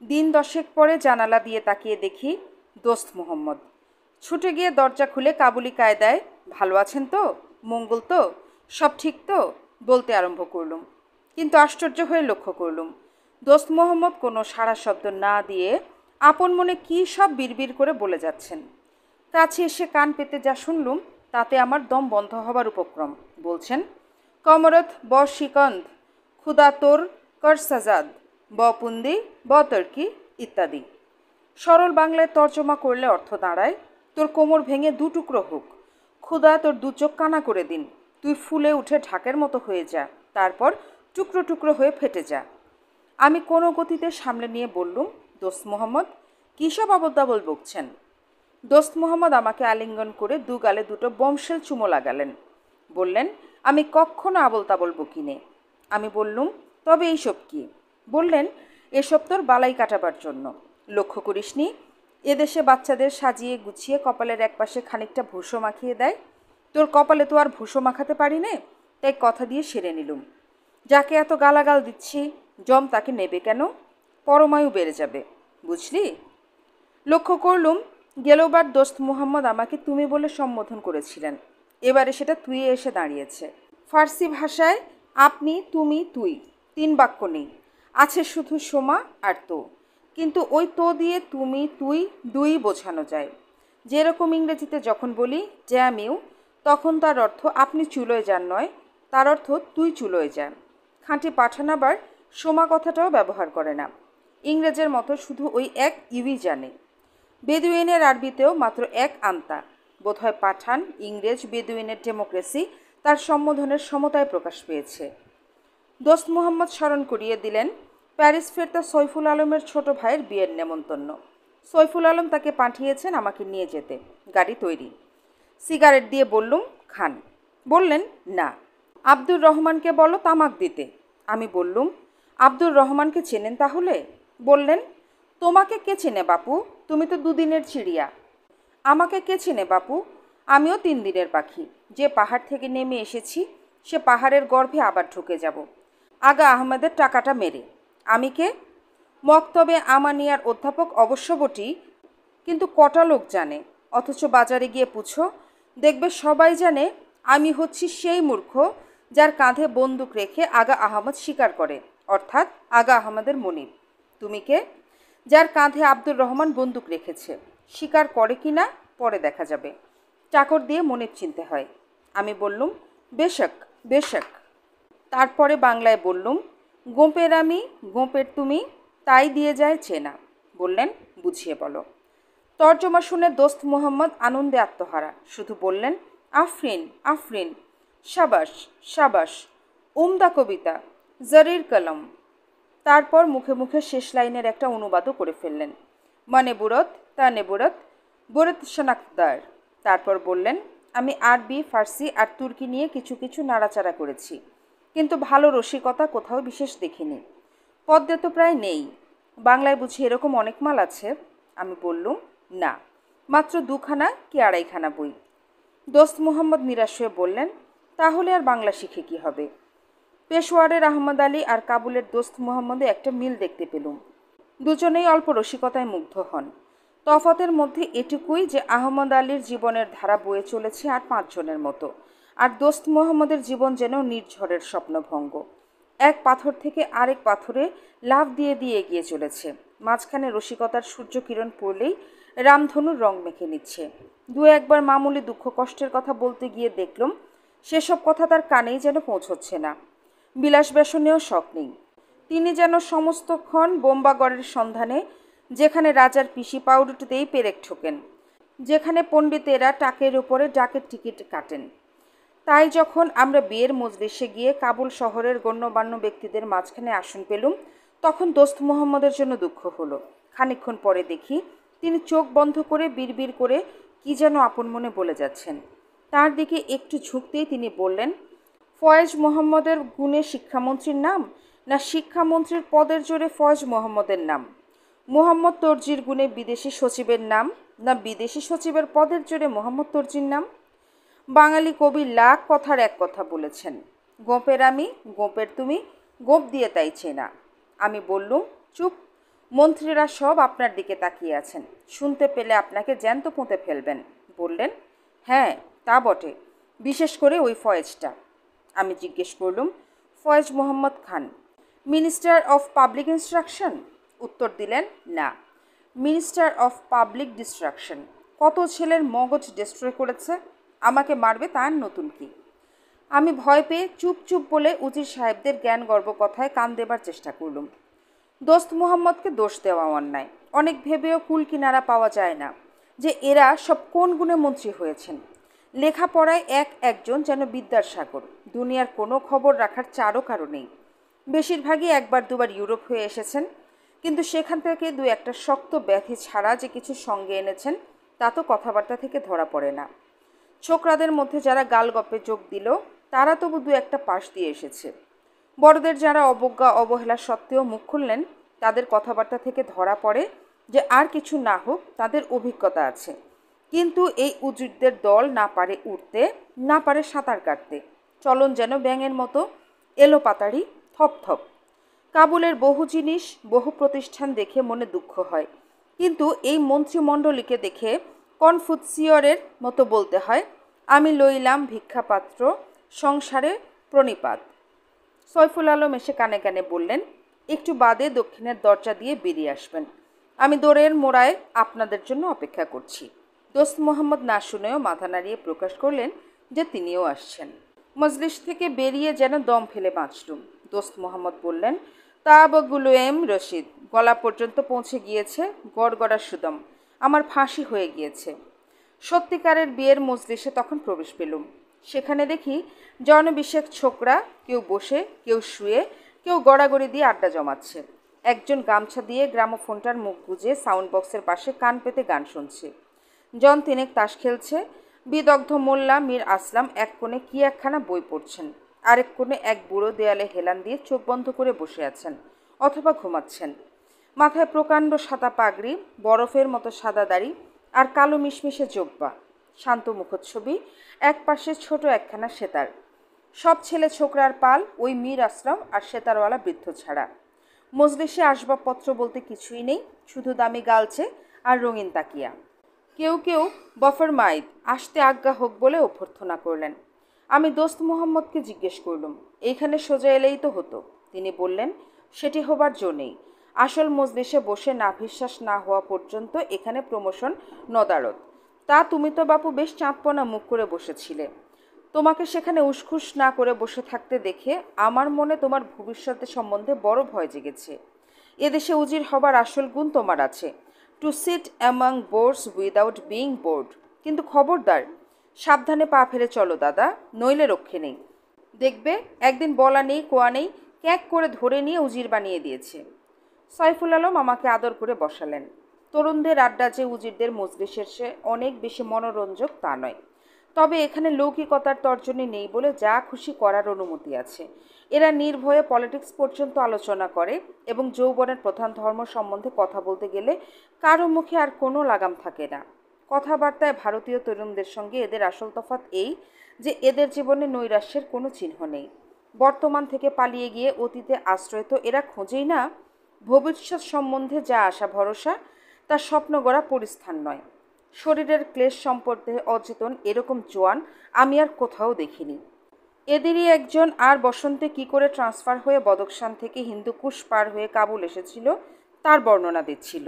দিন দশেক পরে জানালা দিয়ে তাকিয়ে দেখি দোস্ত মোহাম্মদ। ছুটে গিয়ে দরজা খুলে কাবুলি কায়দায় ভালো আছেন তো, মঙ্গল তো, সব ঠিক তো বলতে আরম্ভ করলুম। কিন্তু আশ্চর্য হয়ে লক্ষ্য করলুম দোস্ত মোহাম্মদ কোনো সাড়া শব্দ না দিয়ে আপন মনে কী সব বিড়বিড় করে বলে যাচ্ছেন। কাছে এসে কান পেতে যা শুনলুম তাতে আমার দম বন্ধ হবার উপক্রম। বলছেন, কমরত ব শিকন্দ, খুদা তোর কর সাজাদ, ব পুন্দি ব তর্কি ইত্যাদি। সরল বাংলায় তর্জমা করলে অর্থ দাঁড়ায়, তোর কোমর ভেঙে দু টুকরো হোক, খুদা তোর দু চোখ কানা করে দিন, তুই ফুলে উঠে ঢাকের মতো হয়ে যা, তারপর টুকরো টুকরো হয়ে ফেটে যা। আমি কোনো গতিতে সামলে নিয়ে বললুম, দোস্ত মোহাম্মদ কী সব আবল বকছেন। দোস্ত মোহাম্মদ আমাকে আলিঙ্গন করে দু গালে দুটো বমশেল চুমো লাগালেন। বললেন, আমি কখনো আবল তাবল বকি নে। আমি বললুম, তবে এইসব কি? বললেন, এসব তোর বালাই কাটাবার জন্য। লক্ষ্য করিসনি এদেশে বাচ্চাদের সাজিয়ে গুছিয়ে কপালের একপাশে খানিকটা ভুসো মাখিয়ে দেয়। তোর কপালে তো আর ভুসো মাখাতে পারি নে, তাই কথা দিয়ে সেরে নিলুম। যাকে এত গালাগাল দিচ্ছি জম তাকে নেবে কেন? পরমায়ু বেড়ে যাবে, বুঝলি? লক্ষ্য করলুম গেলোবার দোস্ত মুহাম্মদ আমাকে তুমি বলে সম্বোধন করেছিলেন, এবারে সেটা তুই এসে দাঁড়িয়েছে। ফার্সি ভাষায় আপনি, তুমি, তুই তিন বাক্য নেই, আছে শুধু সোমা আর তো। কিন্তু ওই তো দিয়ে তুমি, তুই, দুই বোঝানো যায়। যেরকম ইংরেজিতে যখন বলি ড্যাম ইউ, তখন তার অর্থ আপনি চুলোয় যান নয়, তার অর্থ তুই চুলোয় যান। খাঁটি পাঠান আবার সোমা কথাটাও ব্যবহার করে না, ইংরেজের মতো শুধু ওই এক ইউই জানে। বেদুইনের আরবিতেও মাত্র এক আন্তা, বোধহয় পাঠান, ইংরেজ, বেদুইনের ডেমোক্রেসি তার সম্বোধনের সমতায় প্রকাশ পেয়েছে। দোস্ত মোহাম্মদ স্মরণ করিয়ে দিলেন প্যারিস ফেরতা সৈফুল আলমের ছোট ভাইয়ের বিয়ের নেমন্তন্ন। সৈফুল আলম তাকে পাঠিয়েছেন আমাকে নিয়ে যেতে, গাড়ি তৈরি। সিগারেট দিয়ে বললুম, খান। বললেন, না। আব্দুর রহমানকে বলো তামাক দিতে। আমি বললুম, আব্দুর রহমানকে চেনেন তাহলে? বললেন, তোমাকে কে চেনে বাপু, তুমি তো দুদিনের চিড়িয়া। আমাকে কে চেনে বাপু, আমিও 3 দিনের পাখি। যে পাহাড় থেকে নেমে এসেছি সে পাহাড়ের গর্ভে আবার ঢুকে যাব আগা আহমেদের টাকাটা মেরে। আমি কে? মক্তবে আমানিয়ার অধ্যাপক অবশ্য বটি, কিন্তু কটা লোক জানে? অথচ বাজারে গিয়ে পুছো, দেখবে সবাই জানে আমি হচ্ছি সেই মূর্খ যার কাঁধে বন্দুক রেখে আগা আহমদ শিকার করে, অর্থাৎ আগা আহমেদের মনিব। তুমি কে? যার কাঁধে আব্দুর রহমান বন্দুক রেখেছে, শিকার করে কি না পরে দেখা যাবে, চাকর দিয়ে মনিব চিনতে হয়। আমি বললুম, বেশক বেশক। তারপরে বাংলায় বললুম, গোঁপের আমি, গোঁপের তুমি, তাই দিয়ে যায় চেনা। বললেন, বুঝিয়ে বলো। তর্জমা শুনে দোস্ত মোহাম্মদ আনন্দে আত্মহারা, শুধু বললেন, আফরিন আফরিন, সাবাস সাবাস, উমদা কবিতা, জরির কলম। তারপর মুখে মুখে শেষ লাইনের একটা অনুবাদও করে ফেললেন, মানে বুরত তা নেবুরত বুরত শনাক্তদার। তারপর বললেন, আমি আরবি, ফার্সি আর তুর্কি নিয়ে কিছু কিছু নাড়াচাড়া করেছি, কিন্তু ভালো রসিকতা কোথাও বিশেষ দেখিনি। পদ্মে তো প্রায় নেই। বাংলায় বুঝি এরকম অনেক মাল আছে? আমি বললুম, না, মাত্র 2খানা কি 2.5খানা বই। দোস্ত মোহাম্মদ নিরাশ হয়ে বললেন, তাহলে আর বাংলা শিখে কি হবে? পেশোয়ারের আহমদ আলী আর কাবুলের দোস্ত মোহাম্মদে একটা মিল দেখতে পেলুম। দুজনেই অল্প রসিকতায় মুগ্ধ হন। তফাতের মধ্যে এটুকুই যে আহমদ আলীর জীবনের ধারা বয়ে চলেছে আর 5 জনের মতো, আর দোস্ত মোহাম্মদের জীবন যেন নির্ঝরের স্বপ্নভঙ্গ। এক পাথর থেকে আরেক পাথরে লাফ দিয়ে দিয়ে এগিয়ে চলেছে, মাঝখানে রসিকতার সূর্যকিরণ পড়লেই রামধনুর রং মেখে নিচ্ছে। 2-1বার মামুলি দুঃখ কষ্টের কথা বলতে গিয়ে দেখলাম সেসব কথা তার কানেই যেন পৌঁছচ্ছে না। বিলাস ব্যসনেও শখ নেই। তিনি যেন সমস্তক্ষণ বোম্বাগড়ের সন্ধানে, যেখানে রাজার পিসি পাউরুটিতেই পেরেক ঠোকেন, যেখানে পণ্ডিতেরা টাকের উপরে ডাকের টিকিট কাটেন। তাই যখন আমরা বিয়ের মজলিসে গিয়ে কাবুল শহরের গণ্যমান্য ব্যক্তিদের মাঝখানে আসন পেলুম, তখন দোস্ত মোহাম্মদের জন্য দুঃখ হলো। খানিকক্ষণ পরে দেখি তিনি চোখ বন্ধ করে বিড়বিড় করে কি যেন আপন মনে বলে যাচ্ছেন। তার দিকে একটু ঝুঁকতেই তিনি বললেন, ফয়েজ মোহাম্মদের গুণে শিক্ষামন্ত্রীর নাম, না শিক্ষামন্ত্রীর পদের জোরে ফয়েজ মোহাম্মদের নাম? মোহাম্মদ তরজির গুণে বিদেশি সচিবের নাম, না বিদেশি সচিবের পদের জোরে মোহাম্মদ তরজির নাম? বাঙালি কবি লাখ কথার এক কথা বলেছেন, গোঁপের আমি, গোঁপের তুমি, গোঁপ দিয়ে তাই চেনা। আমি বললুম, চুপ, মন্ত্রীরা সব আপনার দিকে তাকিয়ে আছেন, শুনতে পেলে আপনাকে জ্যান্ত পুঁতে ফেলবেন। বললেন, হ্যাঁ তা বটে, বিশেষ করে ওই ফয়েজটা। আমি জিজ্ঞেস করলুম, ফয়েজ মোহাম্মদ খান মিনিস্টার অফ পাবলিক ইনস্ট্রাকশন? উত্তর দিলেন, না, মিনিস্টার অফ পাবলিক ডিস্ট্রাকশন। কত ছেলের মগজ ডিস্ট্রয় করেছে, আমাকে মারবে তার নতুন কি? আমি ভয় পেয়ে চুপ চুপ বলে উজির সাহেবদের জ্ঞান গর্ব কথায় কান দেবার চেষ্টা করলুম। দোস্ত মোহাম্মদকে দোষ দেওয়া অন্যায়, অনেক ভেবেও কুল কিনারা পাওয়া যায় না যে এরা সব কোন গুণে মন্ত্রী হয়েছেন। লেখাপড়ায় একজন যেন বিদ্যার সাগর, দুনিয়ার কোনো খবর রাখার চারও কারণেই। বেশিরভাগই একবার দুবার ইউরোপ হয়ে এসেছেন, কিন্তু সেখান থেকে দু একটা শক্ত ব্যাধি ছাড়া যে কিছু সঙ্গে এনেছেন তা তো কথাবার্তা থেকে ধরা পড়ে না। ছোকরাদের মধ্যে যারা গালগপ্পে যোগ দিল তারা তবু দু একটা পাশ দিয়ে এসেছে। বড়দের যারা অবজ্ঞা অবহেলা সত্ত্বেও মুখ খুললেন তাদের কথাবার্তা থেকে ধরা পড়ে যে আর কিছু না হোক তাদের অভিজ্ঞতা আছে। কিন্তু এই উজিরদের দল না পারে উঠতে, না পারে সাঁতার কাটতে, চলন যেন ব্যাঙের মতো এলোপাতাড়ি, থপথপ। কাবুলের বহু জিনিস বহু প্রতিষ্ঠান দেখে মনে দুঃখ হয়, কিন্তু এই মন্ত্রিমণ্ডলীকে দেখে কনফুৎসিয়রের মতো বলতে হয়, আমি লইলাম ভিক্ষাপাত্র, সংসারে প্রণিপাত। সৈফুল আলম এসে কানে কানে বললেন, একটু বাদে দক্ষিণের দরজা দিয়ে বেরিয়ে আসবেন, আমি দোরের মোড়ায় আপনাদের জন্য অপেক্ষা করছি। দোস্ত মোহাম্মদ না শুনেও মাথা নাড়িয়ে প্রকাশ করলেন যে তিনিও আসছেন। মজলিস থেকে বেরিয়ে যেন দম ফেলে বাঁচলুম। দোস্ত মোহাম্মদ বললেন, তাবগুলোয়েম রশিদ, গলা পর্যন্ত পৌঁছে গিয়েছে, গড়গড়া সুদম, আমার ফাঁসি হয়ে গিয়েছে। সত্যিকারের বিয়ের মজলিসে তখন প্রবেশ পেলুম। সেখানে দেখি জনবিশেক ছোকরা, কেউ বসে, কেউ শুয়ে, কেউ গড়াগড়ি দিয়ে আড্ডা জমাচ্ছে। একজন গামছা দিয়ে গ্রামোফোনটার মুখ গুজে সাউন্ড বক্সের পাশে কান পেতে গান শুনছে। জন তিনেক তাস খেলছে। বিদগ্ধ মোল্লা মীর আসলাম এক কোণে কি একখানা বই পড়ছেন, আরেক কোণে এক বুড়ো দেয়ালে হেলান দিয়ে চোখ বন্ধ করে বসে আছেন অথবা ঘুমাচ্ছেন। মাথায় প্রকাণ্ড সাদা পাগড়ি, বরফের মতো সাদা দাড়ি আর কালো মিশমিশে জোব্বা, শান্ত মুখচ্ছবি, এক পাশে ছোট একখানা সেতার। সব ছেলে ছোকরার পাল ওই মীর আসলাম আর সেতারওয়ালা বৃদ্ধ ছাড়া। মজলিসে আসবাবপত্র বলতে কিছুই নেই, শুধু দামি গালছে আর রঙিন তাকিয়া। কেউ কেউ বফর মাইদ, আসতে আজ্ঞা হোক বলে অভ্যর্থনা করলেন। আমি দোস্ত মোহাম্মদকে জিজ্ঞেস করলুম, এইখানে সোজা এলেই তো হতো। তিনি বললেন, সেটি হবার জো নেই, আসল মজলিসে বসে নাভিশ্বাস না হওয়া পর্যন্ত এখানে প্রমোশন নদারদ। তা তুমি তো বাপু বেশ চাঁদপনা মুখ করে বসেছিলে। তোমাকে সেখানে উসখুস না করে বসে থাকতে দেখে আমার মনে তোমার ভবিষ্যতের সম্বন্ধে বড় ভয় জেগেছে। এদেশে উজির হবার আসল গুণ তোমার আছে, to sit among boards without being bored. কিন্তু খবরদার, সাবধানে পা ফেলে চলো দাদা, নইলে রক্ষে নেই। দেখবে একদিন বলা নেই কোয়া নেই ক্যাঁক করে ধরে নিয়ে উজির বানিয়ে দিয়েছে। সাইফুল আলম আমাকে আদর করে বসালেন। তরুণদের আড্ডা যে উজিরদের মজলিসের সে অনেক বেশি মনোরঞ্জক তা নয়, তবে এখানে লৌকিকতার তর্জনী নেই বলে যা খুশি করার অনুমতি আছে। এরা নির্ভয়ে পলিটিক্স পর্যন্ত আলোচনা করে এবং যৌবনের প্রধান ধর্ম সম্বন্ধে কথা বলতে গেলে কারো মুখে আর কোনো লাগাম থাকে না। কথাবার্তায় ভারতীয় তরুণদের সঙ্গে এদের আসল তফাৎ এই যে এদের জীবনে নৈরাশ্যের কোনো চিহ্ন নেই। বর্তমান থেকে পালিয়ে গিয়ে অতীতে আশ্রয় তো এরা খোঁজেই না। ভবিষ্যৎ সম্বন্ধে যা আশা ভরসা তা স্বপ্ন গড়া পরিস্থান নয়। শরীরের ক্লেশ সম্পর্কে অচেতন এরকম জোয়ান আমি আর কোথাও দেখিনি। এদেরই একজন আর বসন্তে কি করে ট্রান্সফার হয়ে বদকশান থেকে হিন্দুকুশ পার হয়ে কাবুল এসেছিল তার বর্ণনা দিচ্ছিল।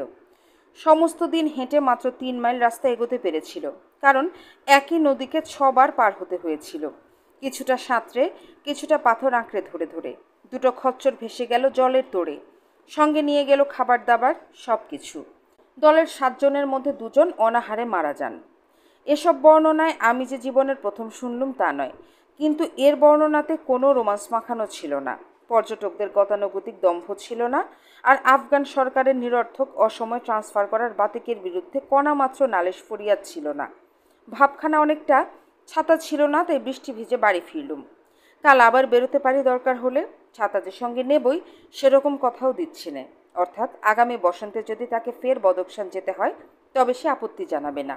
সমস্ত দিন হেঁটে মাত্র 3 মাইল রাস্তা এগোতে পেরেছিল, কারণ একই নদীকে 6 বার পার হতে হয়েছিল, কিছুটা সাঁতরে, কিছুটা পাথর আঁকড়ে ধরে ধরে। দুটো খচ্চর ভেসে গেল জলের তোড়ে, সঙ্গে নিয়ে গেল খাবার দাবার, সব কিছু। দলের 7 জনের মধ্যে 2 জন অনাহারে মারা যান। এসব বর্ণনায় আমি যে জীবনের প্রথম শুনলুম তা নয়, কিন্তু এর বর্ণনাতে কোনো রোমান্স মাখানো ছিল না, পর্যটকদের গতানুগতিক দম্ভ ছিল না, আর আফগান সরকারের নিরর্থক অসময় ট্রান্সফার করার বাতিকের বিরুদ্ধে কণামাত্র নালিশ ফরিয়াদ ছিল না। ভাবখানা অনেকটা, ছাতা ছিল না তাই বৃষ্টি ভিজে বাড়ি ফিরলুম। কাল আবার বেরোতে পারি দরকার হলে, ছাতা যে সঙ্গে নেবই সেরকম কথাও দিচ্ছি না, অর্থাৎ আগামী বসন্তে যদি তাকে ফের বদকশান যেতে হয় তবে সে আপত্তি জানাবে না।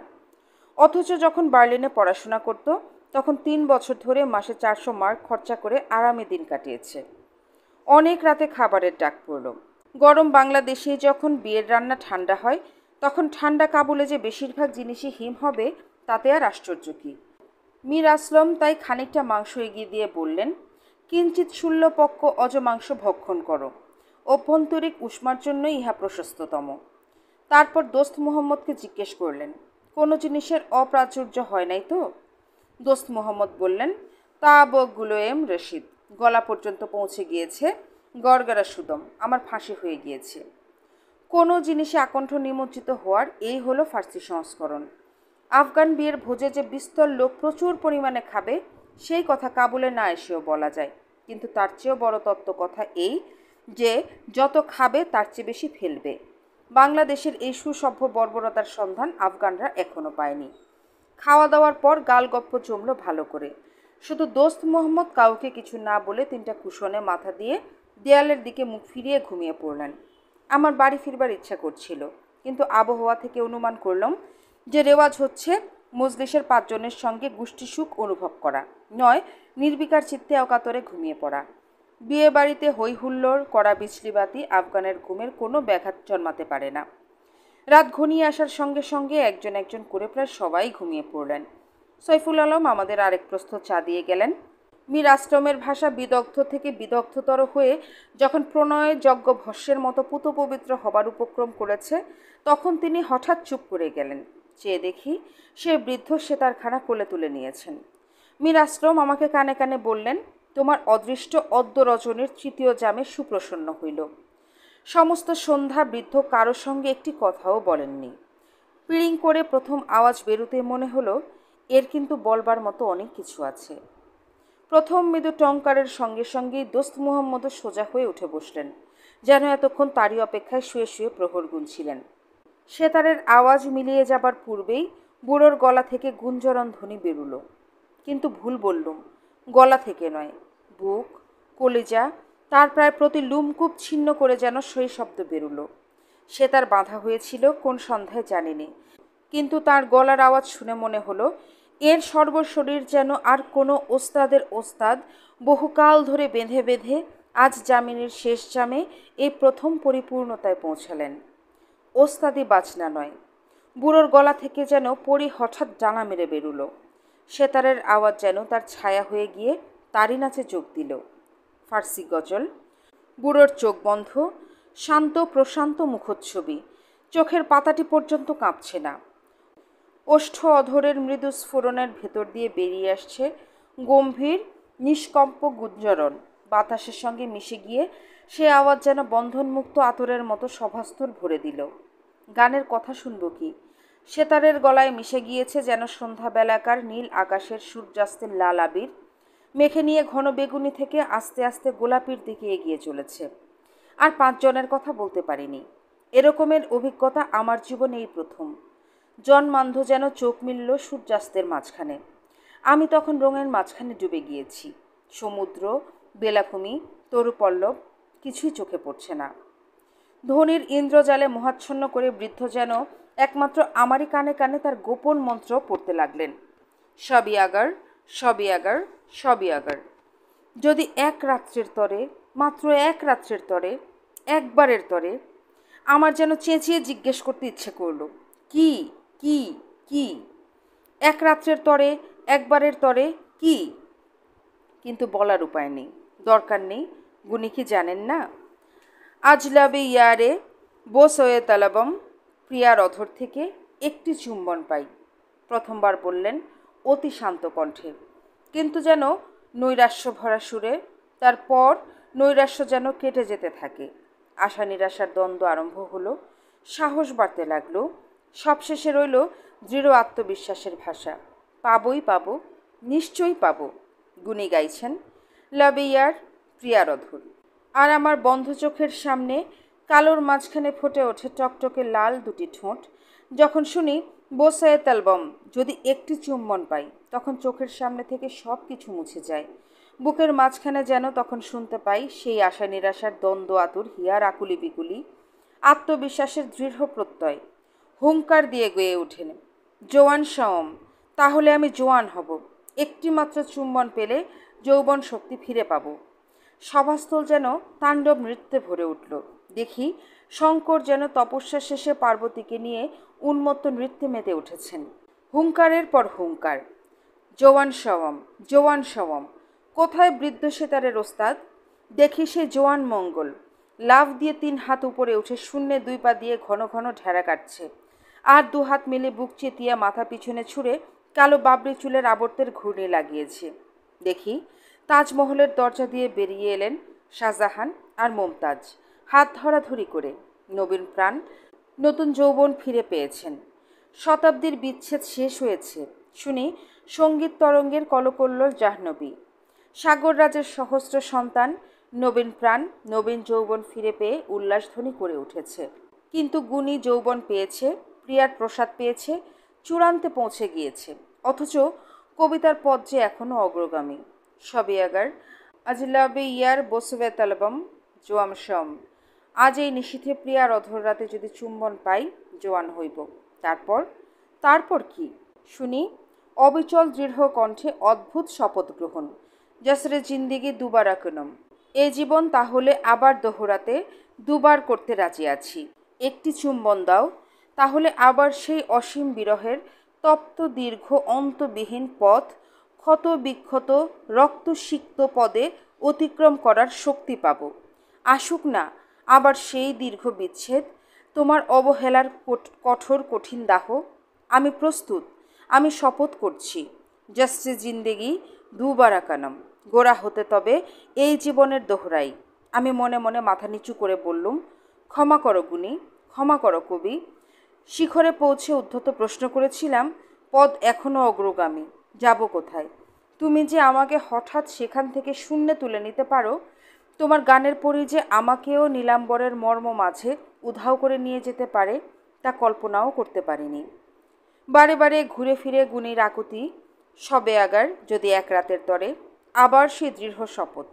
অথচ যখন বার্লিনে পড়াশোনা করত তখন 3 বছর ধরে মাসে 400 মার্ক খরচা করে আরামে দিন কাটিয়েছে। অনেক রাতে খাবারের ডাক পড়ল। গরম বাংলাদেশে যখন বিয়ের রান্না ঠান্ডা হয়, তখন ঠান্ডা কাবুলে যে বেশিরভাগ জিনিসই হিম হবে, তাতে আর আশ্চর্য কী। মীর আসলম তাই খানিকটা মাংস এগিয়ে দিয়ে বললেন, কিঞ্চিৎ শূল্যপক্ষ অজমাংস ভক্ষণ করো, অভ্যন্তরিক উষ্মার জন্য ইহা প্রশস্ততম। তারপর দোস্ত মোহাম্মদকে জিজ্ঞেস করলেন, কোনো জিনিসের অপ্রাচুর্য হয় নাই তো? দোস্ত মোহাম্মদ বললেন, তা গুলোয়েম রশিদ, গলা পর্যন্ত পৌঁছে গিয়েছে, গড়গড়া সুদম, আমার ফাঁসি হয়ে গিয়েছে। কোনো জিনিসে আকণ্ঠ নিমজ্জিত হওয়ার এই হলো ফার্সি সংস্করণ। আফগান বিয়ের ভোজে যে বিস্তর লোক প্রচুর পরিমাণে খাবে, সেই কথা কাবুলে না এসেও বলা যায়। কিন্তু তার চেয়েও বড় তত্ত্ব কথা এই যে যত খাবে তার চেয়ে বেশি ফেলবে। বাংলাদেশের এই সুসভ্য বর্বরতার সন্ধান আফগানরা এখনও পায়নি। খাওয়া দাওয়ার পর গালগপ্প জমল ভালো করে। শুধু দোস্ত মোহাম্মদ কাউকে কিছু না বলে 3টা কুশনে মাথা দিয়ে দেয়ালের দিকে মুখ ফিরিয়ে ঘুমিয়ে পড়লেন। আমার বাড়ি ফিরবার ইচ্ছা করছিল, কিন্তু আবহাওয়া থেকে অনুমান করলাম যে রেওয়াজ হচ্ছে মজলিসের 5 জনের সঙ্গে গোষ্ঠী সুখ অনুভব করা, নয় নির্বিকার চিত্তে অকাতরে ঘুমিয়ে পড়া। বিয়ে বাড়িতে হই হুল্লোড়, কড়া বিজলিবাতি আফগানের ঘুমের কোনো ব্যাঘাত জন্মাতে পারে না। রাত ঘনিয়ে আসার সঙ্গে সঙ্গে একজন একজন করে প্রায় সবাই ঘুমিয়ে পড়লেন। সৈফুল আলম আমাদের আরেক প্রস্থ চা দিয়ে গেলেন। মীর আসলমের ভাষা বিদগ্ধ থেকে বিদগ্ধতর হয়ে যখন প্রণয়ের যজ্ঞ ভস্যের মতো পুতপবিত্র হবার উপক্রম করেছে, তখন তিনি হঠাৎ চুপ করে গেলেন। চেয়ে দেখি সে বৃদ্ধ সেতারখানা কোলে তুলে নিয়েছেন। মীর আসলম আমাকে কানে কানে বললেন, তোমার অদৃষ্ট অদ্য রজনীর 3য় জামে সুপ্রসন্ন হইল। সমস্ত সন্ধ্যা বৃদ্ধ কারো সঙ্গে একটি কথাও বলেননি। পিড়িং করে প্রথম আওয়াজ বেরোতে মনে হলো, এর কিন্তু বলবার মতো অনেক কিছু আছে। প্রথম মৃদু টঙ্কারের সঙ্গে সঙ্গেই দোস্ত মোহাম্মদও সোজা হয়ে উঠে বসলেন, যেন এতক্ষণ তারই অপেক্ষায় শুয়ে শুয়ে প্রহর গুনছিলেন। সেতারের আওয়াজ মিলিয়ে যাবার পূর্বেই বুড়োর গলা থেকে গুঞ্জরণ ধ্বনি বেরুলো। কিন্তু ভুল বললুম, গলা থেকে নয়, বুক, কলিজা, তার প্রায় প্রতি লুমকূপ ছিন্ন করে যেন সেই শব্দ বেরুলো। সেতার বাঁধা হয়েছিল কোন সন্ধ্যায় জানিনি, কিন্তু তার গলার আওয়াজ শুনে মনে হলো এর সর্বশরীর যেন আর কোনো ওস্তাদের ওস্তাদ বহুকাল ধরে বেঁধে বেঁধে আজ জামিনের শেষ জামে এই প্রথম পরিপূর্ণতায় পৌঁছালেন। ওস্তাদি বাজনা নয়, বুড়োর গলা থেকে যেন পরি হঠাৎ ডানা মেরে বেরুলো। সেতারের আওয়াজ যেন তার ছায়া হয়ে গিয়ে তারই নাচে যোগ দিল। ফার্সি গজল। বুড়োর চোখ বন্ধ, শান্ত প্রশান্ত মুখচ্ছবি, চোখের পাতাটি পর্যন্ত কাঁপছে না। ওষ্ঠ অধরের মৃদু স্ফুরণের ভেতর দিয়ে বেরিয়ে আসছে গম্ভীর নিষ্কম্প গুঞ্জরণ। বাতাসের সঙ্গে মিশে গিয়ে সে আওয়াজ যেন বন্ধনমুক্ত আতরের মতো সভাস্থল ভরে দিল। গানের কথা শুনব কি? সেতারের গলায় মিশে গিয়েছে যেন সন্ধ্যাবেলাকার নীল আকাশের সূর্যাস্তের লাল আবির, মেখে নিয়ে ঘন বেগুনি থেকে আস্তে আস্তে গোলাপির দিকে এগিয়ে চলেছে। আর 5 জনের কথা বলতে পারিনি। এরকমের অভিজ্ঞতা আমার জীবনে এই প্রথম। জন্মান্ধ যেন চোখ মিলল সূর্যাস্তের মাঝখানে। আমি তখন রঙের মাঝখানে ডুবে গিয়েছি। সমুদ্র, বেলাভূমি, তরুপল্লব কিছুই চোখে পড়ছে না। ধ্বনির ইন্দ্রজালে মোহাচ্ছন্ন করে বৃদ্ধ যেন একমাত্র আমারই কানে কানে তার গোপন মন্ত্র পড়তে লাগলেন। সবই আগার, সবই আগার, সবই আগার। যদি এক রাত্রের তরে, মাত্র এক রাত্রের তরে, একবারের তরে, আমার যেন চেঁচিয়ে জিজ্ঞেস করতে ইচ্ছে করলো, কি কি কি? এক রাত্রের তরে, একবারের তরে কি? কিন্তু বলার উপায় নেই, দরকার নেই। গুনি কি জানেন না? আজলাবে ইয়ারে বোসয়ে তালাবম, প্রিয়ার অধর থেকে একটি চুম্বন পাই। প্রথমবার বললেন অতি শান্ত কণ্ঠে, কিন্তু যেন নৈরাশ্য ভরা সুরে। তারপর নৈরাশ্য যেন কেটে যেতে থাকে। আশা নিরাশার দ্বন্দ্ব আরম্ভ হলো, সাহস বাড়তে লাগলো। সবশেষে রইল দৃঢ় আত্মবিশ্বাসের ভাষা, পাবই পাবো, নিশ্চয়ই পাবো। গুনি গাইছেন, লাভ ইয়ার, প্রিয়ার অধর। আর আমার বন্ধ চোখের সামনে কালোর মাঝখানে ফুটে ওঠে টকটকে লাল 2টি ঠোঁট। যখন শুনি বোসায়েত অ্যালবাম, যদি একটি চুম্বন পাই, তখন চোখের সামনে থেকে সব কিছু মুছে যায়। বুকের মাঝখানে যেন তখন শুনতে পাই সেই আশা নিরাশার দ্বন্দ্ব আতুর হিয়ার আকুলি বিকুলি, আত্মবিশ্বাসের দৃঢ় প্রত্যয়। হুঙ্কার দিয়ে গেয়ে ওঠেন, জোয়ান সম, তাহলে আমি জোয়ান হব। একটি মাত্র চুম্বন পেলে যৌবন শক্তি ফিরে পাব। সভাস্থল যেন তাণ্ডব নৃত্যে ভরে উঠল। দেখি শঙ্কর যেন তপস্যা শেষে পার্বতীকে নিয়ে উন্মত্ত নৃত্যে মেতে উঠেছেন। হুঙ্কারের পর হুঙ্কার, জোয়ান সওয়াম, জোয়ান সওয়াম। কোথায় বৃদ্ধ সেতারের ওস্তাদ? দেখি সে জোয়ান মঙ্গল লাফ দিয়ে 3 হাত উপরে উঠে শূন্যে 2 পা দিয়ে ঘন ঘন ঢেড়া কাটছে, আর 2 হাত মিলে বুক চেতিয়ে মাথা পিছনে ছুঁড়ে কালো বাবরি চুলের আবর্তের ঘূর্ণি লাগিয়েছে। দেখি তাজমহলের দরজা দিয়ে বেরিয়ে এলেন শাহজাহান আর মমতাজ, হাত ধরাধরি করে। নবীন প্রাণ, নতুন যৌবন ফিরে পেয়েছেন। শতাব্দীর বিচ্ছেদ শেষ হয়েছে। শুনি সঙ্গীত তরঙ্গের কলকল্লোল জাহ্নবী। সাগররাজের সহস্র সন্তান নবীন প্রাণ, নবীন যৌবন ফিরে পেয়ে উল্লাসধ্বনি করে উঠেছে। কিন্তু গুণী যৌবন পেয়েছে, প্রিয়ার প্রসাদ পেয়েছে, চূড়ান্তে পৌঁছে গিয়েছে। অথচ কবিতার পথ যে এখনও অগ্রগামী। সবে আগার আজলাবে ইয়ার বসুবেত অ্যালবাম জোয়াম সম। আজ এই নিশীথে প্রিয়ার অধর রাতে যদি চুম্বন পাই, জোয়ান হইব। তারপর তারপর কি শুনি? অবিচল দৃঢ় কণ্ঠে অদ্ভুত শপথ গ্রহণ, জসরে জিন্দিগি দুবার আকনম। এ জীবন তাহলে আবার দোহরাতে 2 বার করতে রাজি আছি। একটি চুম্বন দাও, তাহলে আবার সেই অসীম বিরহের তপ্ত দীর্ঘ অন্তবিহীন পথ ক্ষত বিক্ষত রক্তসিক্ত পদে অতিক্রম করার শক্তি পাব। আসুক না আবার সেই দীর্ঘ বিচ্ছেদ, তোমার অবহেলার কঠোর কঠিন দাহ। আমি প্রস্তুত, আমি শপথ করছি। জসরে জিন্দেগি 2 বার আকানম, গোড়া হতে তবে এই জীবনের দোহরাই। আমি মনে মনে মাথা নিচু করে বললুম, ক্ষমা করো গুণী, ক্ষমা করো কবি। শিখরে পৌঁছে উদ্ধত প্রশ্ন করেছিলাম, পদ এখনও অগ্রগামী, যাব কোথায়? তুমি যে আমাকে হঠাৎ সেখান থেকে শূন্যে তুলে নিতে পারো, তোমার গানের পরি যে আমাকেও নীলাম্বরের মর্ম মাঝে উধাও করে নিয়ে যেতে পারে, তা কল্পনাও করতে পারিনি। বারে বারে ঘুরে ফিরে গুণীর আকুতি, সবে আগার যদি 1 রাতের তরে, আবার সেই দৃঢ় শপথ,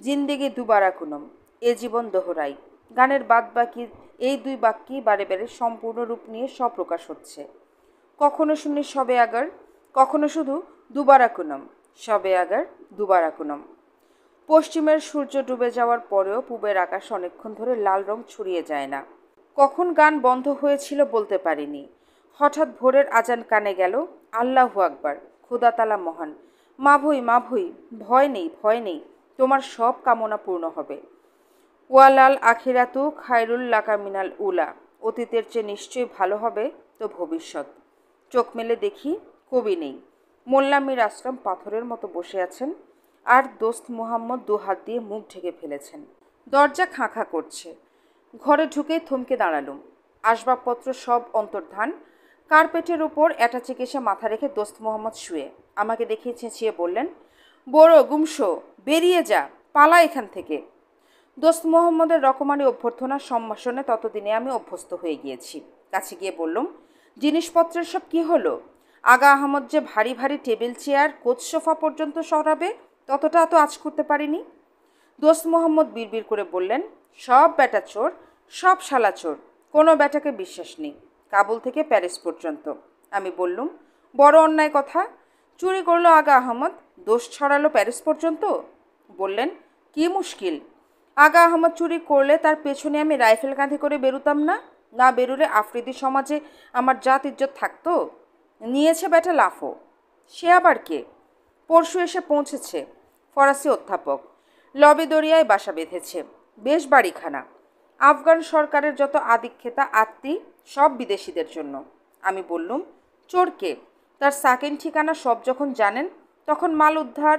জিন্দেগি 2 বার আকুনম, এ জীবন দোহরাই। গানের বাদ বাকি এই 2 বাক্যই বারে বারে সম্পূর্ণ রূপ নিয়ে স্বপ্রকাশ হচ্ছে। কখনো শুনি সবে আগার, কখনো শুধু 2 বার আকুনম, সবে আগার 2 বার আকুনম। পশ্চিমের সূর্য ডুবে যাওয়ার পরেও পূবের আকাশ অনেকক্ষণ ধরে লাল রং ছড়িয়ে যায় না। কখন গান বন্ধ হয়েছিল বলতে পারিনি। হঠাৎ ভোরের আজান কানে গেল, আল্লাহু আকবার, খোদা তালা মহান। মা ভই, ভয় নেই, ভয় নেই, তোমার সব কামনা পূর্ণ হবে। ওয়ালাল আখিরাতু খায়রুল লাকা মিনাল উলা, অতীতের চেয়ে নিশ্চয়ই ভালো হবে তো ভবিষ্যৎ। চোখ মেলে দেখি কবি নেই। মোল্লা মীর আসলাম পাথরের মতো বসে আছেন, আর দোস্ত মুহাম্মদ 2 হাত দিয়ে মুখ ঢেকে ফেলেছেন। দরজা খাঁ খাঁ করছে। ঘরে ঢুকেই থমকে দাঁড়ালুম। আসবাবপত্র সব অন্তর্ধান। কার্পেটের উপর অ্যাটাচি কেশে মাথা রেখে দোস্ত মোহাম্মদ শুয়ে আমাকে দেখিয়ে চেঁচিয়ে বললেন, বড় গুমশো, বেরিয়ে যা, পালা এখান থেকে। দোস্ত মোহাম্মদের রকমারি অভ্যর্থনা সম্ভাষণে ততদিনে আমি অভ্যস্ত হয়ে গিয়েছি। কাছে গিয়ে বললুম, জিনিসপত্রের সব কি হলো? আগা আহমদ যে ভারী ভারী টেবিল চেয়ার কোচ সোফা পর্যন্ত সরাবে, ততটা তো আজ করতে পারিনি। দোস্ত মোহাম্মদ বিড়বিড় করে বললেন, সব বেটা চোর, সব শালা চোর, কোনো বেটাকে বিশ্বাস নেই, কাবুল থেকে প্যারিস পর্যন্ত। আমি বললুম, বড় অন্যায় কথা। চুরি করলো আগা আহমদ, দোষ ছড়ালো প্যারিস পর্যন্ত। বললেন, কি মুশকিল? আগা আহমদ চুরি করলে তার পেছনে আমি রাইফেল কাঁধে করে বেরুতাম না? না বেরুলে আফ্রিদি সমাজে আমার জাত ইজ্জত থাকতো? নিয়েছে বেটা লাফো। সে আবার কে? পরশু এসে পৌঁছেছে, ফরাসি অধ্যাপক, লবে দরিয়ায় বাসা বেঁধেছে, বেশ বাড়িখানা। আফগান সরকারের যত আদিক্ষেতা আত্মী সব বিদেশিদের জন্য। আমি বললুম, চোরকে? তার সাকেন ঠিকানা সব যখন জানেন, তখন মাল উদ্ধার।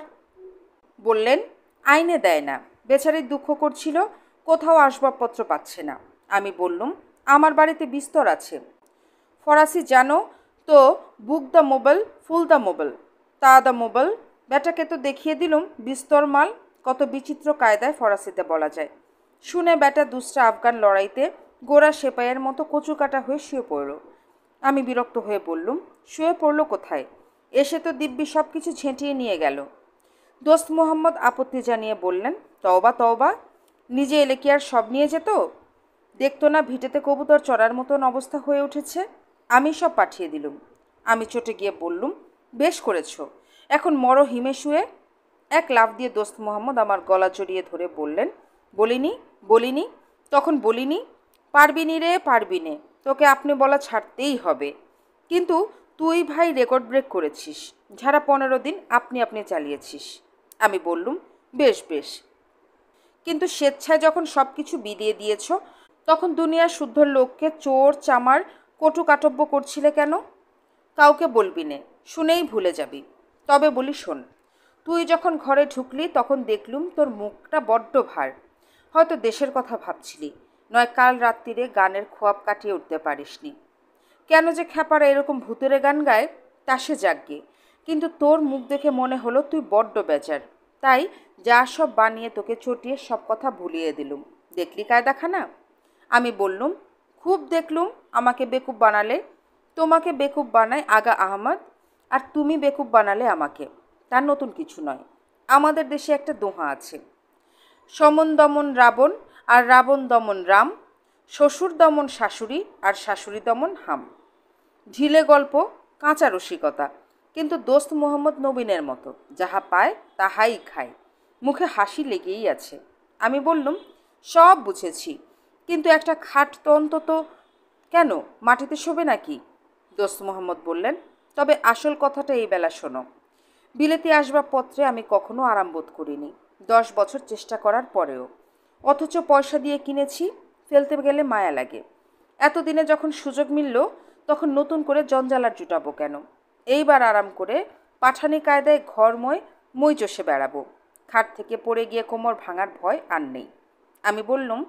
বললেন, আইনে দেয় না। বেচারির দুঃখ করছিল, কোথাও আসবাবপত্র পাচ্ছে না। আমি বললুম, আমার বাড়িতে বিস্তর আছে। ফরাসি জানো তো, book the mobile, full the mobile, তা দ্য মোবাইল। বেটাকে তো দেখিয়ে দিলুম বিস্তর মাল, কত বিচিত্র কায়দায় ফরাসিতে বলা যায়। শুনে বেটা দুসরা আফগান লড়াইতে গোরা সেপাইয়ের মতো কচু কাটা হয়ে শুয়ে পড়ল। আমি বিরক্ত হয়ে বললুম, শুয়ে পড়ল কোথায়? এসে তো দিব্যি সব কিছু ঝেঁটিয়ে নিয়ে গেল। দোস্ত মোহাম্মদ আপত্তি জানিয়ে বললেন, তওবা তওবা, নিজে এলে কি আর সব নিয়ে যেত? দেখতো না ভিটেতে কবুতর চড়ার মতন অবস্থা হয়ে উঠেছে। আমি সব পাঠিয়ে দিলুম। আমি চটে গিয়ে বললুম, বেশ করেছ, এখন মরো হিমে শুয়ে। এক লাফ দিয়ে দোস্ত মোহাম্মদ আমার গলা জড়িয়ে ধরে বললেন, বলিনি, তখন বলিনি, পারবি নি রে, পারবি নে, তোকে আপনি বলা ছাড়তেই হবে। কিন্তু তুই ভাই রেকর্ড ব্রেক করেছিস, ঝাড়া 15 দিন আপনি আপনি চালিয়েছিস। আমি বললুম, বেশ বেশ, কিন্তু স্বেচ্ছায় যখন সব কিছু বিলিয়ে দিয়েছ, তখন দুনিয়ার শুদ্ধ লোককে চোর চামার কটুকাটব্য করছিলে কেন? কাউকে বলবি নে, শুনেই ভুলে যাবি। তবে বলি শোন, তুই যখন ঘরে ঢুকলি তখন দেখলুম তোর মুখটা বড্ড ভার। হয়তো দেশের কথা ভাবছিলি, নয় কাল রাত্রিরে গানের খোয়াব কাটিয়ে উঠতে পারিসনি। কেন যে খ্যাপারা এরকম ভূতেরে গান গায় তা সে যাকগে, কিন্তু তোর মুখ দেখে মনে হলো তুই বড্ড বেজার। তাই যা সব বানিয়ে তোকে চটিয়ে সব কথা ভুলিয়ে দিলুম। দেখলি কায়দাখানা? আমি বললুম, খুব দেখলুম। আমাকে বেকুব বানালে। তোমাকে বেকুব বানায় আগা আহমদ, আর তুমি বেকুব বানালে আমাকে। তার নতুন কিছু নয়। আমাদের দেশে একটা দোহা আছে, সমন দমন রাবণ আর রাবণ দমন রাম, শ্বশুর দমন শাশুড়ি আর শাশুড়ি দমন হাম। ঢিলে গল্প, কাঁচা রসিকতা, কিন্তু দোস্ত মোহাম্মদ নবীনের মতো যাহা পায় তাহাই খায়। মুখে হাসি লেগেই আছে। আমি বললুম, সব বুঝেছি, কিন্তু একটা খাট তো অন্তত। কেন, মাটিতে শোবে নাকি? দোস্ত মোহাম্মদ বললেন, তবে আসল কথাটা এই বেলা শোনো। বিলেতি আসবাবপত্রে আমি কখনো আরাম বোধ করিনি, 10 বছর চেষ্টা করার পরেও। অথচ পয়সা দিয়ে কিনেছি, ফেলতে গেলে মায়া লাগে। এতদিনে যখন সুযোগ মিলল, তখন নতুন করে জঞ্জালার জুটাবো কেন? এইবার আরাম করে পাঠানি কায়দায় ঘরময় মই চষে বেড়াবো। খাট থেকে পড়ে গিয়ে কোমর ভাঙার ভয় আর নেই। আমি বললুম,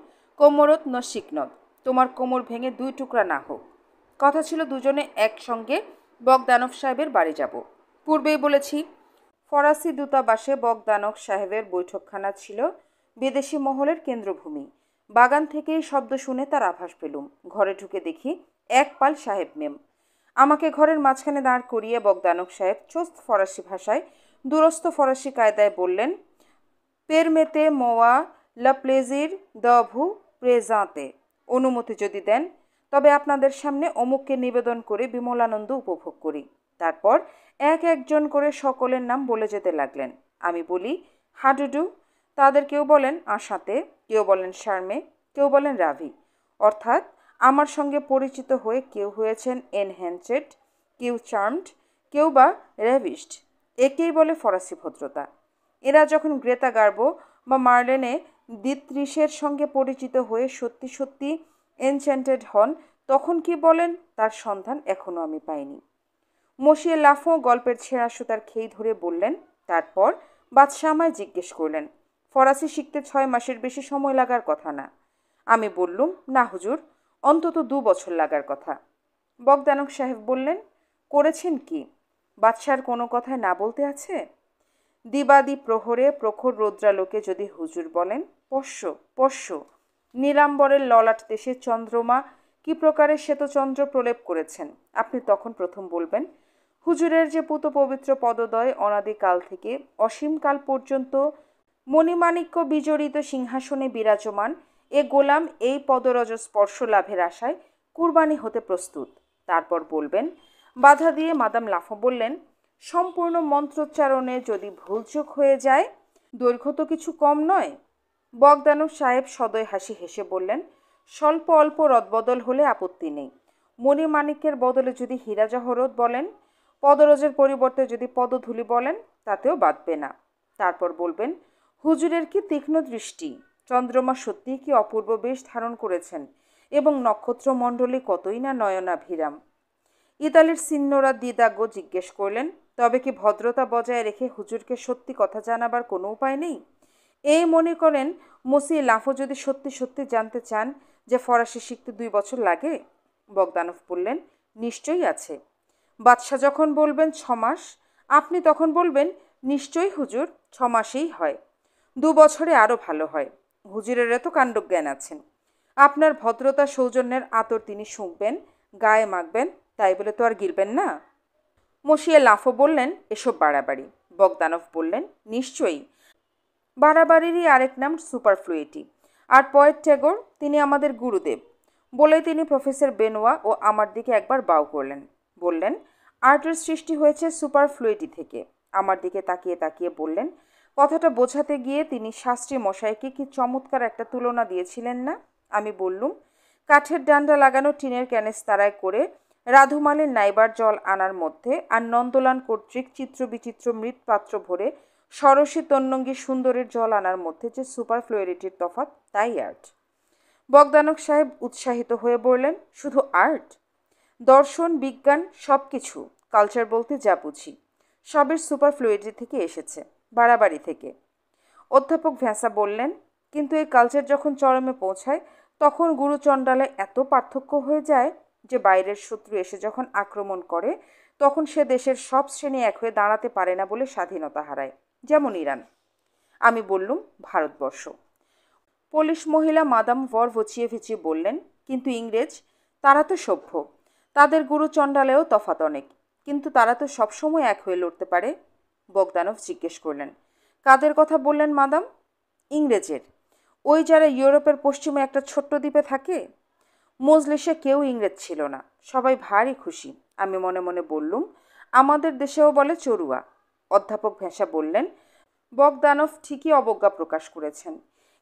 কোমরত ন শিকনত, তোমার কোমর ভেঙে 2 টুকরা না হোক। কথা ছিল দুজনে একসঙ্গে বগদানব সাহেবের বাড়ি যাব। পূর্বেই বলেছি, ফরাসি দূতাবাসে বগদানব সাহেবের বৈঠকখানা ছিল বিদেশি মহলের কেন্দ্রভূমি। বাগান থেকেই শব্দ শুনে তার আভাস পেলুম। ঘরে ঢুকে দেখি এক পাল সাহেব মেম। আমাকে ঘরের মাঝখানে দাঁড় করিয়ে বগদানব সাহেব চোস্ত ফরাসি ভাষায় দুরস্ত ফরাসি কায়দায় বললেন, পেরমেতে মোয়া লা প্লেজির দ ভু প্রেজাঁতে, অনুমতি যদি দেন তবে আপনাদের সামনে অমুককে নিবেদন করে বিমলানন্দ উপভোগ করি। তারপর এক একজন করে সকলের নাম বলে যেতে লাগলেন। আমি বলি, হাডুডু। তাদের কেউ বলেন আশাতে, কেউ বলেন শার্মে, কেউ বলেন রাভি। অর্থাৎ আমার সঙ্গে পরিচিত হয়ে কেউ হয়েছেন এনহ্যান্সেড, কেউ চার্মড, কেউ বা রেভিস্ট। একেই বলে ফরাসি ভদ্রতা। এরা যখন গ্রেতা গার্বো বা মার্লেনে দিত্রিসের সঙ্গে পরিচিত হয়ে সত্যি সত্যি এনচ্যান্টেড হন, তখন কি বলেন তার সন্ধান এখনও আমি পাইনি। মসিয়ে লাফো গল্পের ছেঁড়া সুতার খেই ধরে বললেন। তারপর বাদশাহ আমায় জিজ্ঞেস করলেন, ফরাসি শিখতে 6 মাসের বেশি সময় লাগার কথা না? আমি বললুম, না হুজুর, অন্তত 2 বছর লাগার কথা। বগদানব সাহেব বললেন, করেছেন কি? বাদশার কোনো কথায় না বলতে আছে? দিবাদি প্রহরে প্রখর রৌদ্রালোকে যদি হুজুর বলেন, পশ্য পশ্য, নীলাম্বরের ললাট দেশে চন্দ্রমা কি প্রকারে শ্বেতচন্দ্র প্রলেপ করেছেন, আপনি তখন প্রথম বলবেন, হুজুরের যে পুত পবিত্র পদদয় অনাদিকাল থেকে অসীমকাল পর্যন্ত মণিমাণিক্য বিজড়িত সিংহাসনে বিরাজমান, এ গোলাম এই পদরজ স্পর্শ লাভের আশায় কুরবানি হতে প্রস্তুত। তারপর বলবেন, বাধা দিয়ে মাদাম লাফো বললেন, সম্পূর্ণ মন্ত্রোচ্চারণে যদি ভুলচুক হয়ে যায়, দৈর্ঘ্য তো কিছু কম নয়। বগদানব সাহেব সদয় হাসি হেসে বললেন, স্বল্প অল্প রদবদল হলে আপত্তি নেই। মণিমাণিক্যের বদলে যদি হীরা জহরত বলেন, পদরজের পরিবর্তে যদি পদধূলি বলেন, তাতেও বাধবে না। তারপর বলবেন, হুজুরের কি তীক্ষ্ণ দৃষ্টি, চন্দ্রমা সত্যিই কি অপূর্ব বেশ ধারণ করেছেন, এবং নক্ষত্রমণ্ডলী কতই না নয়নাভিরাম। ইতালির সিন্নোরা দিদাগ্য জিজ্ঞেস করলেন, তবে কি ভদ্রতা বজায় রেখে হুজুরকে সত্যি কথা জানাবার কোনো উপায় নেই? এই মনে করেন মসি লাফো যদি সত্যি সত্যি জানতে চান যে ফরাসি শিখতে 2 বছর লাগে? বগদানব বললেন, নিশ্চয়ই আছে। বাদশাহ যখন বলবেন 6 মাস, আপনি তখন বলবেন, নিশ্চয়ই হুজুর, 6 মাসেই হয়। 2 বছরে আরও ভালো হয়। হুজুরের এত কাণ্ডজ্ঞান আছেন। আপনার ভদ্রতা সৌজন্যের আতর তিনি শুঁকবেন, গায়ে মাখবেন, তাই বলে তো আর গিলবেন না। মসিয়ে লাফো বললেন, এসব বাড়াবাড়ি। বগদানব বললেন, নিশ্চয়ই। বাড়াবাড়িরই আরেক নাম সুপারফ্লুইটি। আর পয়েট ট্যাগর, তিনি আমাদের গুরুদেব। বলেই তিনি প্রফেসর বেনোয়া ও আমার দিকে একবার বাউ করলেন। বললেন, আর্টের সৃষ্টি হয়েছে সুপারফ্লুইটি থেকে। আমার দিকে তাকিয়ে তাকিয়ে বললেন, কথাটা বোঝাতে গিয়ে তিনি শাস্ত্রী মশাইকে কি চমৎকার একটা তুলনা দিয়েছিলেন না? আমি বললুম, কাঠের ডান্ডা লাগানো টিনের ক্যানেস্তারায় করে রাধুমালের নাইবার জল আনার মধ্যে আর নন্দলাল কর্তৃক চিত্রবিচিত্র মৃৎপাত্র ভরে সরসী তন্নঙ্গী সুন্দরের জল আনার মধ্যে যে সুপার ফ্লুয়েরিটির তফাৎ, তাই আর্ট। বগদানক সাহেব উৎসাহিত হয়ে বললেন, শুধু আর্ট? দর্শন, বিজ্ঞান, সব কিছু, কালচার বলতে যা বুঝি, সবের সুপার ফ্লুইডিটি থেকে এসেছে, বাড়াবাড়ি থেকে। অধ্যাপক ভ্যাসা বললেন, কিন্তু এই কালচার যখন চরমে পৌঁছায় তখন গুরুচণ্ডালে এত পার্থক্য হয়ে যায় যে বাইরের শত্রু এসে যখন আক্রমণ করে তখন সে দেশের সব শ্রেণী এক হয়ে দাঁড়াতে পারে না বলে স্বাধীনতা হারায়, যেমন ইরান। আমি বললুম, ভারতবর্ষ। পোলিশ মহিলা মাদাম ভরভোচিয়েভিচি বললেন, কিন্তু ইংরেজ, তারা তো সভ্য, তাদের গুরুচণ্ডালেও তফাৎ অনেক, কিন্তু তারা তো সবসময় এক হয়ে লড়তে পারে। বগদানভ জিজ্ঞেস করলেন, কাদের কথা বললেন মাদাম? ইংরেজের। ওই যারা ইউরোপের পশ্চিমে একটা ছোট্ট দ্বীপে থাকে। মজলিসে কেউ ইংরেজ ছিল না, সবাই ভারী খুশি। আমি মনে মনে বললুম, আমাদের দেশেও বলে চড়ুয়া। অধ্যাপক ভ্যাসা বললেন, বগদানভ ঠিকই অবজ্ঞা প্রকাশ করেছেন।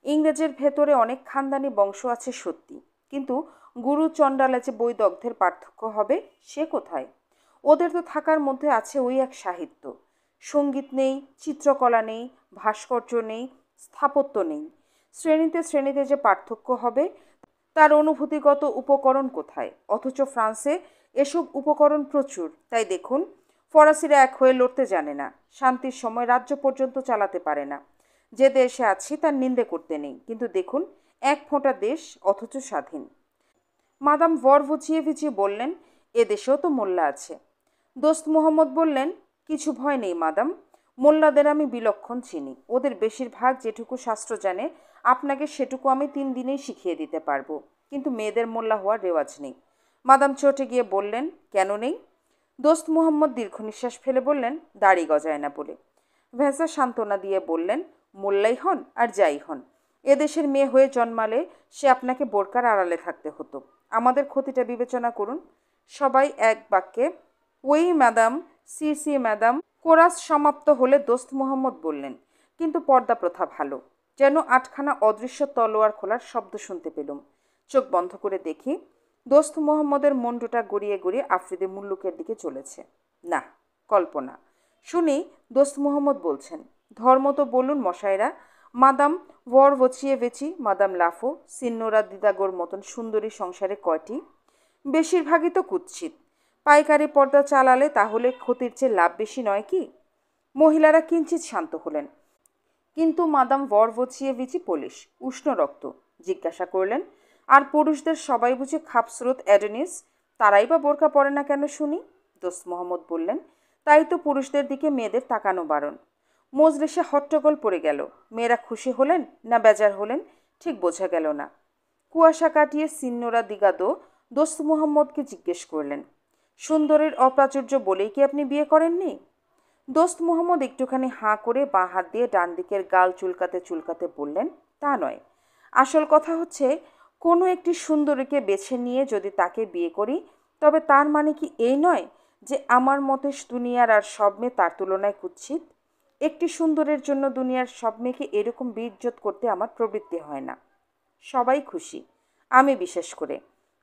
ইংরেজের ভেতরে অনেক খানদানি বংশ আছে সত্যি, কিন্তু গুরু চণ্ডালে যে বৈদগ্ধের পার্থক্য হবে সে কোথায়? ওদের তো থাকার মধ্যে আছে ওই এক সাহিত্য। সঙ্গীত নেই, চিত্রকলা নেই, ভাস্কর্য নেই, স্থাপত্য নেই। শ্রেণীতে শ্রেণীতে যে পার্থক্য হবে তার অনুভূতিগত উপকরণ কোথায়? অথচ ফ্রান্সে এসব উপকরণ প্রচুর। তাই দেখুন, ফরাসিরা এক হয়ে লড়তে জানে না, শান্তির সময় রাজ্য পর্যন্ত চালাতে পারে না। যে দেশে আছি তার নিন্দে করতে নেই, কিন্তু দেখুন, এক ফোঁটা দেশ অথচ স্বাধীন। মাদাম ভরভোচিয়েভিচি বললেন, এ দেশেও তো মোল্লা আছে। দোস্ত মোহাম্মদ বললেন, কিছু ভয় নেই মাদাম, মোল্লাদের আমি বিলক্ষণ চিনি। ওদের বেশিরভাগ যেটুকু শাস্ত্র জানে আপনাকে সেটুকু আমি 3 দিনেই শিখিয়ে দিতে পারবো, কিন্তু মেয়েদের মোল্লা হওয়ার রেওয়াজ নেই। মাদাম চটে গিয়ে বললেন, কেন নেই? দোস্ত মোহাম্মদ দীর্ঘ নিঃশ্বাস ফেলে বললেন, দাড়ি গজায় না বলে। ভ্যাসা সান্ত্বনা দিয়ে বললেন, মোল্লাই হন আর যাই হন, এদেশের মেয়ে হয়ে জন্মালে সে আপনাকে বোরকার আড়ালে থাকতে হতো। আমাদের ক্ষতিটা বিবেচনা করুন। সবাই এক বাক্যে, ওই madam, see see madam. Chorus সমাপ্ত হলে দোস্ত মোহাম্মদ বললেন, কিন্তু পর্দা প্রথা ভালো। যেন 8খানা অদৃশ্য তলোয়ার খোলার শব্দ শুনতে পেলুম। চোখ বন্ধ করে দেখি, দোস্ত মোহাম্মদের মুন্ডুটা গড়িয়ে গড়িয়ে আফ্রিদি মুল্লুকের দিকে চলেছে। না, কল্পনা। শুনি দোস্ত মোহাম্মদ বলছেন, ধর্ম তো বলুন মশাইরা, মাদাম ভরভোচিয়েভিচি, মাদাম লাফো, সিন্নোরা দিদাগোর মতন সুন্দরী সংসারে কয়টি? বেশিরভাগই তো কুৎসিত। পাইকারি পর্দা চালালে তাহলে ক্ষতির চেয়ে লাভ বেশি নয় কি? মহিলারা কিঞ্চিত শান্ত হলেন, কিন্তু মাদাম ভরভোচিয়েভিচি পোলিশ, উষ্ণ রক্ত। জিজ্ঞাসা করলেন, আর পুরুষদের সবাই বুঝে খাপস্রোত অ্যাডোনিস, তারাই বা বোরকা পরে না কেন শুনি? দোস্ত মোহাম্মদ বললেন, তাই তো পুরুষদের দিকে মেয়েদের তাকানো বারণ। মজলিসে হট্টগোল পড়ে গেল। মেয়েরা খুশি হলেন না বেজার হলেন ঠিক বোঝা গেল না। কুয়াশা কাটিয়ে সিন্নোরা দিগাদো দোস্ত মোহাম্মদকে জিজ্ঞেস করলেন, সুন্দরের অপ্রাচুর্য বলেই কি আপনি বিয়ে করেননি? দোস্ত মোহাম্মদ একটুখানি হাঁ করে বাঁ হাত দিয়ে ডান দিকের গাল চুলকাতে চুলকাতে বললেন, তা নয়, আসল কথা হচ্ছে কোনো একটি সুন্দরীকে বেছে নিয়ে যদি তাকে বিয়ে করি তবে তার মানে কি এই নয় যে আমার মতে দুনিয়ার আর সব মেয়ে তার তুলনায় কুৎসিত? একটি সুন্দরের জন্য দুনিয়ার সব মেয়েকে এরকম বেইজ্জত করতে আমার প্রবৃত্তি হয় না। সবাই খুশি, আমি বিশেষ করে।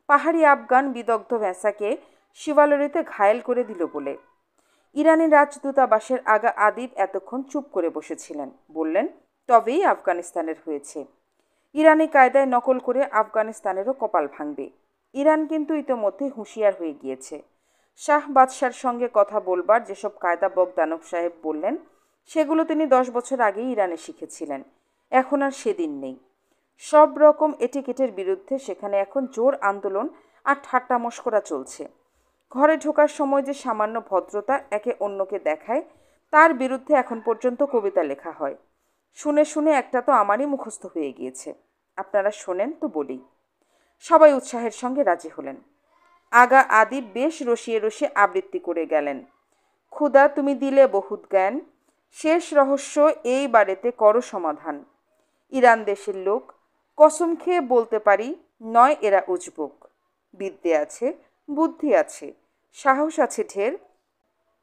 পাহাড়ি আফগান বিদগ্ধ ভ্যাসাকে শিবালরিতে ঘায়েল করে দিল বলে। ইরানি রাজদূতাবাসের আগা আদিব এতক্ষণ চুপ করে বসেছিলেন। বললেন, তবেই আফগানিস্তানের হয়েছে। ইরানি কায়দায় নকল করে আফগানিস্তানেরও কপাল ভাঙবে। ইরান কিন্তু ইতোমধ্যে হুঁশিয়ার হয়ে গিয়েছে। শাহ বাদশার সঙ্গে কথা বলবার যেসব কায়দা বগদানব সাহেব বললেন সেগুলো তিনি 10 বছর আগেই ইরানে শিখেছিলেন। এখন আর সেদিন নেই। সব রকম এটিকেটের বিরুদ্ধে সেখানে এখন জোর আন্দোলন আর ঠাট্টা মশকরা চলছে। ঘরে ঢোকার সময় যে সামান্য ভদ্রতা একে অন্যকে দেখায় তার বিরুদ্ধে এখন পর্যন্ত কবিতা লেখা হয়। শুনে শুনে একটা তো আমারই মুখস্থ হয়ে গিয়েছে। আপনারা শোনেন তো বলি। সবাই উৎসাহের সঙ্গে রাজি হলেন। আগা আদিব বেশ রসিয়ে রসিয়ে আবৃত্তি করে গেলেন, ক্ষুধা তুমি দিলে বহুত জ্ঞান, শেষ রহস্য এই বাড়িতে করো সমাধান। ইরান দেশের লোক, কসম খেয়ে বলতে পারি নয় এরা উজবুক। বিদ্যে আছে, বুদ্ধি আছে, সাহস আছে ঢের।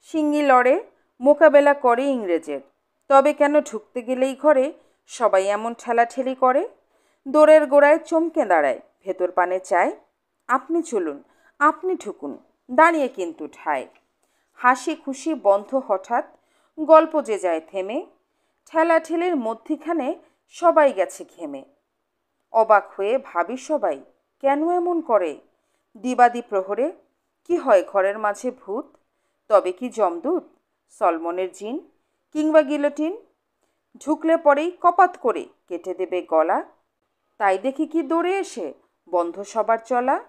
সিঙ্গি লড়ে, মোকাবেলা করে ইংরেজের। তবে কেন ঢুকতে গেলেই ঘরে সবাই এমন ঠেলাঠেলি করে? দোরের গোড়ায় চমকে দাঁড়ায়, ভেতর পানে চায়। আপনি চলুন, আপনি ঠুকুন, দাঁড়িয়ে কিন্তু ঠায়। হাসি খুশি বন্ধ হঠাৎ, গল্প যে যায় থেমে। ঠেলাঠেলির মধ্যিখানে সবাই গেছে ঘেমে। অবাক হয়ে ভাবি সবাই, কেন এমন করে? দিবাদি প্রহরে কি হয় ঘরের মাঝে ভূত? তবে কি যমদূত, সলমনের জিন, কিংবা গিলোটিন? ঢুকলে পরেই কপাত করে কেটে দেবে গলা। তাই দেখি কি দৌড়ে এসে বন্ধ সবার চলা।